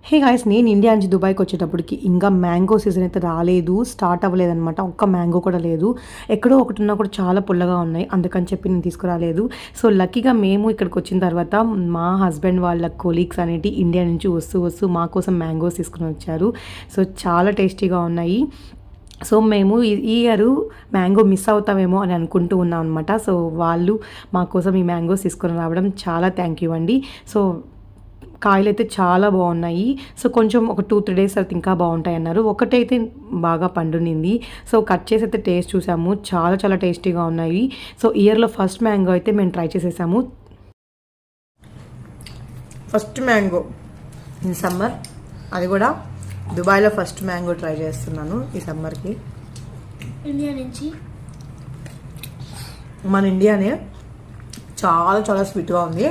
Hey guys, నేను India నుంచి దుబాయ్కి వచ్చేటప్పటికి ఇంకా మ్యాంగో సీజన్ అయితే రాలేదు, స్టార్ట్ అవ్వలేదన్నమాట. ఒక్క మ్యాంగో కూడా లేదు. ఎక్కడో ఒకటి ఉన్నా కూడా చాలా పుల్లగా ఉన్నాయి, అందుకని చెప్పి నేను తీసుకురాలేదు. సో లక్కీగా మేము ఇక్కడికి వచ్చిన తర్వాత మా హస్బెండ్ వాళ్ళ కొలీగ్స్ అనేటి ఇండియా నుంచి వస్తూ మా కోసం మ్యాంగోస్ తీసుకుని వచ్చారు. సో చాలా టేస్టీగా ఉన్నాయి. సో మేము ఈ ఇయర్ మ్యాంగో మిస్ అవుతామేమో అని అనుకుంటూ ఉన్నాం అనమాట. సో వాళ్ళు మా కోసం ఈ మ్యాంగోస్ తీసుకొని రావడం చాలా థ్యాంక్ యూ అండి. సో కాయలు అయితే చాలా బాగున్నాయి. సో కొంచెం ఒక 2-3 డేస్ తర్వాత ఇంకా బాగుంటాయి అన్నారు. ఒకటైతే బాగా పండునింది. సో కట్ చేసి అయితే టేస్ట్ చూసాము, చాలా చాలా టేస్టీగా ఉన్నాయి. సో ఇయర్లో ఫస్ట్ మ్యాంగో అయితే మేము ట్రై చేసేసాము. ఫస్ట్ మ్యాంగో ఇన్ సమ్మర్, అది కూడా దుబాయ్లో ఫస్ట్ మ్యాంగో ట్రై చేస్తున్నాను ఈ సమ్మర్కి. ఇండియా నుంచి మన ఇండియానే చాలా చాలా స్వీట్గా ఉంది.